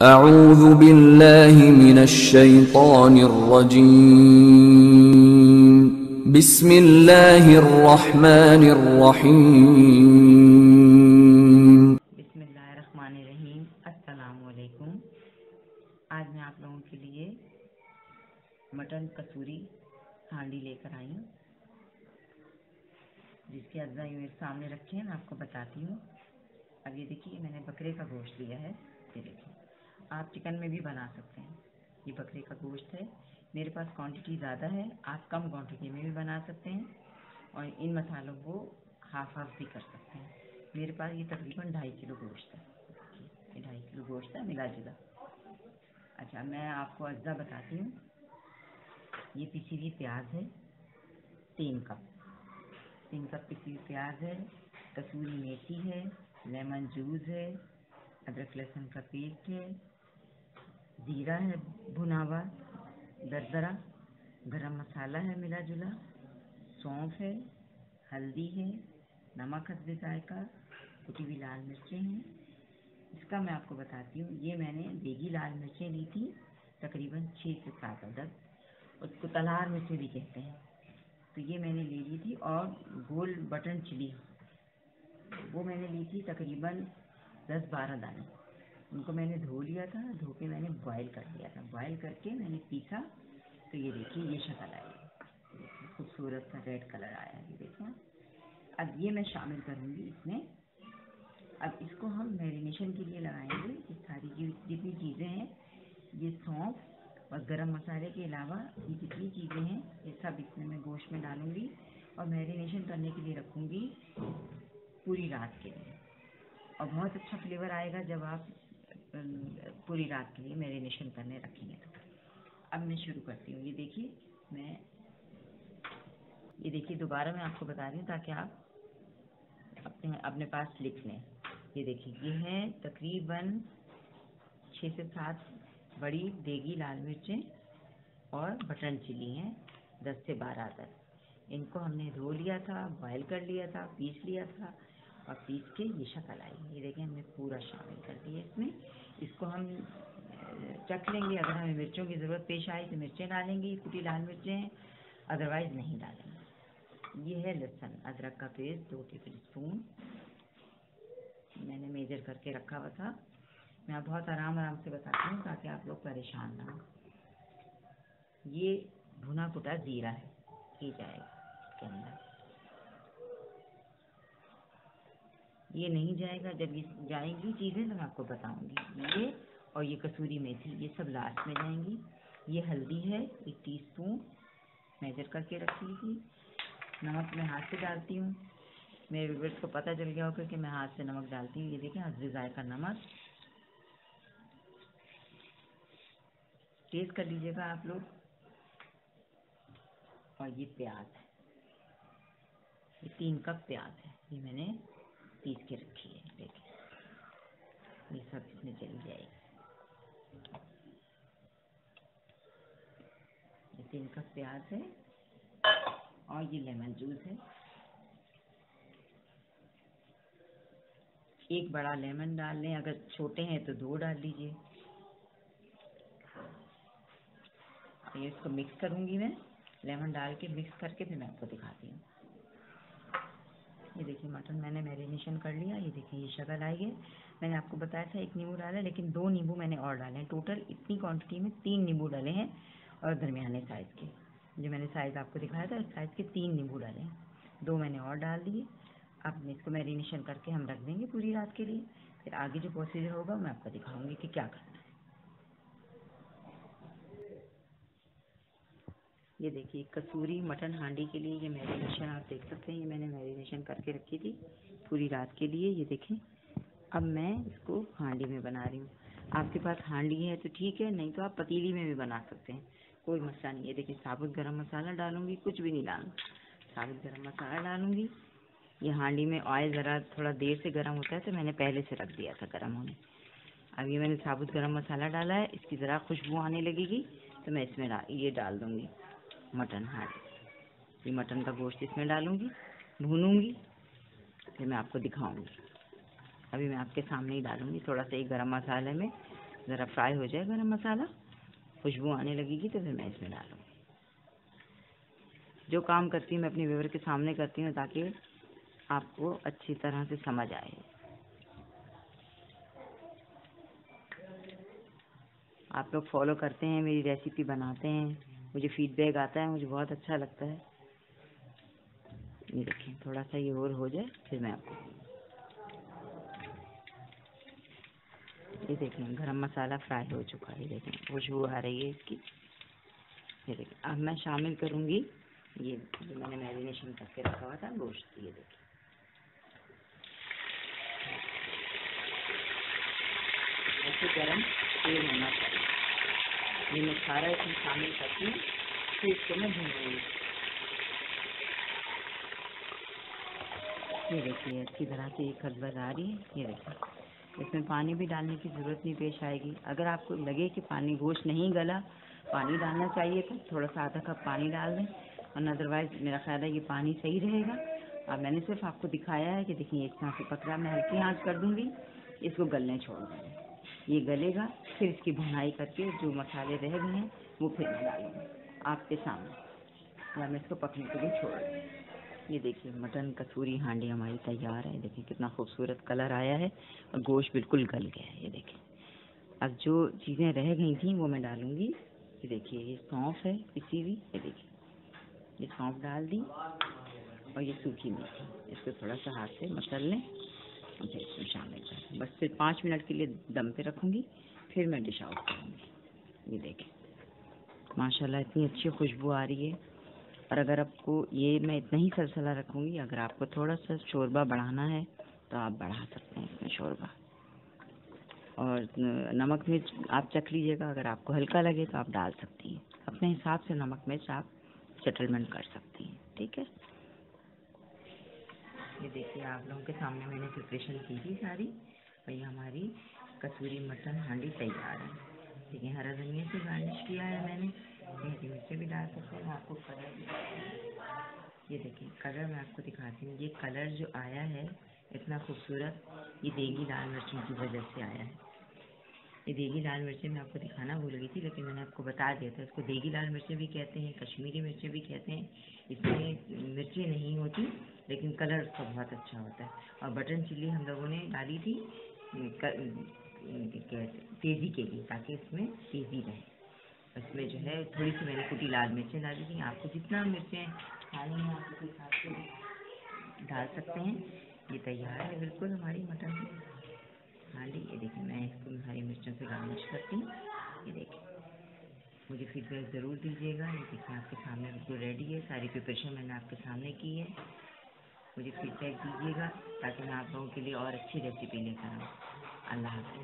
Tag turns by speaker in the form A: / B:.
A: अऊज़ु बिल्लाहि मिनश्शैतानिर्रजीम। बिस्मिल्लाहिर्रहमानिर्रहीम।
B: बिस्मिल्लाहिर्रहमानिर्रहीम। अस्सलामुअलैकुम। आज मैं आप लोगों के लिए मटन कसूरी हांडी लेकर आई हूँ, जिसके अज्जा मेरे सामने रखे हैं। मैं आपको बताती हूँ। अब ये देखिए, मैंने बकरे का गोश्त लिया है। ये देखिए, आप चिकन में भी बना सकते हैं। ये बकरे का गोश्त है। मेरे पास क्वांटिटी ज़्यादा है, आप कम क्वांटिटी में भी बना सकते हैं और इन मसालों को हाफ भी कर सकते हैं। मेरे पास ये तकरीबन 2.5 किलो गोश्त है। ये 2.5 किलो गोश्त है मिला जुला। अच्छा, मैं आपको अज्जा बताती हूँ। ये पिसी हुई प्याज है 3 कप। 3 कप पिसी हुई प्याज है, कसूरी मेथी है, लेमन जूस है, अदरक लहसुन का पेस्ट है, जीरा है भुना हुआ दरदरा, गरम मसाला है मिला जुला, सौंफ है, हल्दी है, नमक हस्बे जायका, कुटी हुई लाल मिर्चें हैं। इसका मैं आपको बताती हूँ। ये मैंने देगी लाल मिर्चें ली थी, तकरीबन 6 से 7 अदद। उसको तलवार मिर्चें भी कहते हैं। तो ये मैंने ले ली थी। और गोल बटन चिली, वो मैंने ली थी तकरीबन 10-12 दाने। उनको मैंने धो लिया था, धो के मैंने बॉयल कर लिया था। बॉयल करके मैंने पीसा। तो ये देखिए, ये शक्ल आई, खूबसूरत सा रेड कलर आया। ये देखिए। अब ये मैं शामिल करूँगी इसमें। अब इसको हम मैरिनेशन के लिए लगाएंगे। ये सारी जितनी चीज़ें हैं, ये सौंफ और गरम मसाले के अलावा ये जितनी चीज़ें हैं, ये सब इसमें मैं गोश्त में डालूँगी और मैरिनेशन करने के लिए रखूँगी पूरी रात के लिए। और बहुत अच्छा फ्लेवर आएगा जब आप पूरी रात के लिए मैरिनेशन करने रखेंगे। तो अब मैं शुरू करती हूँ। ये देखिए दोबारा मैं आपको बता रही हूँ ताकि आप अपने पास लिख लें। ये देखिए, ये है तकरीबन 6 से 7 बड़ी देगी लाल मिर्चें और बटन चिली हैं 10 से 12 तक। इनको हमने धो लिया था, बॉयल कर लिया था, पीस लिया था और पीस के ये शक्ल आई। ये देखें, हमने पूरा शामिल कर दिया इसमें। इसको हम चख लेंगे। अगर हमें मिर्चों की ज़रूरत पेश आई तो मिर्चें डालेंगे, कुटी लाल मिर्चें, अदरवाइज़ नहीं डालेंगे। ये है लहसुन अदरक का पेस्ट 2 टेबल स्पून। मैंने मेजर करके रखा हुआ था। मैं बहुत आराम से बताती हूँ ताकि आप लोग परेशान ना हो। ये भुना कुटा जीरा है, ये जाएगा इसके अंदर। ये नहीं जाएगा, जब ये जाएंगी चीज़ें तो मैं आपको बताऊंगी। ये और ये कसूरी मेथी, ये सब लास्ट में जाएंगी। ये हल्दी है 1 टीस्पून, मेजर करके रखी थी। नमक मैं हाथ से डालती हूँ। मेरे व्यूअर्स को पता चल गया होगा कि मैं हाथ से नमक डालती हूँ। ये देखें, हस्बे जायका नमक, टेस्ट कर लीजिएगा आप लोग। और ये प्याज है, ये 3 कप प्याज है, ये मैंने पीस के रखी है। देखिए, ये सब इसमें चली जाएगी। ये 3 कप प्याज है और ये लेमन जूस है। 1 बड़ा लेमन डाल लें, अगर छोटे हैं तो 2 डाल लीजिए। ये इसको मिक्स करूँगी मैं, लेमन डाल के मिक्स करके फिर मैं आपको दिखाती हूँ। ये देखिए, मटन मैंने मैरिनेशन कर लिया। ये देखिए, ये शक्ल आई है। मैंने आपको बताया था 1 नींबू डाला, लेकिन 2 नींबू मैंने और डाले हैं। टोटल इतनी क्वांटिटी में 3 नींबू डाले हैं और दरमियाने साइज़ के, जो मैंने साइज़ आपको दिखाया था इस साइज़ के 3 नींबू डाले हैं। 2 मैंने और डाल दिए। अब इसको मैरिनेशन करके हम रख देंगे पूरी रात के लिए। फिर आगे जो प्रोसीजर होगा मैं आपको दिखाऊँगी कि क्या करना है। ये देखिए, कसूरी मटन हांडी के लिए ये मैरिनेशन आप देख सकते हैं। ये मैंने मैरिनेशन करके रखी थी पूरी रात के लिए। ये देखें, अब मैं इसको हांडी में बना रही हूँ। आपके पास हांडी है तो ठीक है, नहीं तो आप पतीली में भी बना सकते हैं, कोई मसला नहीं है। देखिए, साबुत गरम मसाला डालूंगी, कुछ भी नहीं डालना, साबुत गरम मसाला डालूंगी। ये हांडी में ऑयल ज़रा थोड़ा देर से गर्म होता है तो मैंने पहले से रख दिया था गर्म होने। अब ये मैंने साबुत गरम मसाला डाला है, इसकी ज़रा खुशबू आने लगेगी तो मैं इसमें ये डाल दूँगी मटन हांडी। ये मटन का गोश्त इसमें डालूँगी, भूनूँगी, फिर मैं आपको दिखाऊँगी। अभी मैं आपके सामने ही डालूँगी थोड़ा सा एक गरम मसाले में ज़रा फ्राई हो जाए गरम मसाला, खुशबू आने लगेगी तो फिर मैं इसमें डालूँगी। जो काम करती हूँ मैं अपने व्यूअर के सामने करती हूँ ताकि आपको अच्छी तरह से समझ आए। आप लोग फॉलो करते हैं, मेरी रेसिपी बनाते हैं, मुझे फीडबैक आता है, मुझे बहुत अच्छा लगता है। ये देखें, थोड़ा सा ये और हो जाए फिर मैं आपको, ये देखें गरम मसाला फ्राई हो चुका है। ये देखें खुशबू आ रही है इसकी। ये देखें अब मैं शामिल करूँगी ये जो मैंने मैरिनेशन करके रखा हुआ था गोश्त। ये देखें ऐसे गरम तेल होना चाहिए। ये मैं सारा इसमें शामिल करती हूँ, फिर इसको मैं भूनूंगी। ये देखिए अच्छी तरह से ये खदबद आ रही है। ये देखिए इसमें पानी भी डालने की ज़रूरत नहीं पेश आएगी। अगर आपको लगे कि पानी गोश्त नहीं गला, पानी डालना चाहिए तो थोड़ा सा आधा कप पानी डाल दें, और अदरवाइज़ मेरा ख्याल है ये पानी सही रहेगा। अब मैंने सिर्फ आपको दिखाया है कि देखिए एक तरह से पकड़ा, मैं हल्की आंच कर दूँगी, इसको गलने छोड़ दूँगी। ये गलेगा, फिर इसकी भुनाई करके जो मसाले रह गए हैं वो फिर मैं डालूँगी आपके सामने, या मैं इसको पकने के लिए छोड़ दूँगी। ये देखिए मटन कसूरी हांडी हमारी तैयार है। देखिए कितना खूबसूरत कलर आया है और गोश्त बिल्कुल गल गया है। ये देखिए अब जो चीज़ें रह गई थी वो मैं डालूँगी। ये देखिए ये सौंफ है पिसी हुई, ये देखिए ये सौंफ डाल दी, और ये सूखी मेथी, इसको थोड़ा सा हाथ से मसल लें और फिर इसमें शामिल करें। बस फिर 5 मिनट के लिए दम पे रखूँगी, फिर मैं डिश आउट करूँगी। ये देखें माशाल्लाह इतनी अच्छी खुशबू आ रही है। और अगर आपको ये मैं इतना ही सलसला रखूँगी, अगर आपको थोड़ा सा शोरबा बढ़ाना है तो आप बढ़ा सकते हैं इसमें शोरबा। और नमक मिर्च आप चख लीजिएगा, अगर आपको हल्का लगे तो आप डाल सकती हैं, अपने हिसाब से नमक मिर्च आप सेटलमेंट कर सकती हैं। ठीक है, ये देखिए आप लोगों के सामने मैंने प्रिपरेशन की थी सारी, और ये हमारी कसूरी मटन हांडी तैयार है। देखिए हरा धनिया से गार्निश किया है मैंने, हरी मिर्चें भी डाल सकते हैं। मैं आपको कलर भी ये देखिए कलर मैं आपको दिखाती हूँ। ये कलर जो आया है इतना खूबसूरत, ये देगी लाल मिर्चों की वजह से आया है। ये देगी लाल मिर्चें मैं आपको दिखाना भूल गई थी, लेकिन मैंने आपको बता दिया था। इसको देगी लाल मिर्चें भी कहते हैं, कश्मीरी मिर्चें भी कहते हैं। इसमें मिर्चें नहीं होती लेकिन कलर उसका बहुत अच्छा होता है। और बटन चिल्ली हम लोगों ने डाली थी तेज़ी के लिए, ताकि इसमें तेज़ी रहे। इसमें जो है थोड़ी सी मैंने कुटी लाल मिर्चें डाली थी। आपको जितना मिर्चें खानी है आप उस हिसाब से डाल सकते हैं। ये तैयार है बिल्कुल हमारी मटन हांडी। ये देखिए मैं इसको हरी मिर्चों से गार्निश करती हूँ। ये देखिए मुझे फीडबैक ज़रूर दीजिएगा। ये देखिए आपके सामने बिल्कुल रेडी है, सारी प्रिपरेशन मैंने आपके सामने की है। मुझे फीडबैक दीजिएगा ताकि मैं आप लोगों के लिए और अच्छी रेसिपी लेकर आऊँ। अल्लाह हाफ़िज़।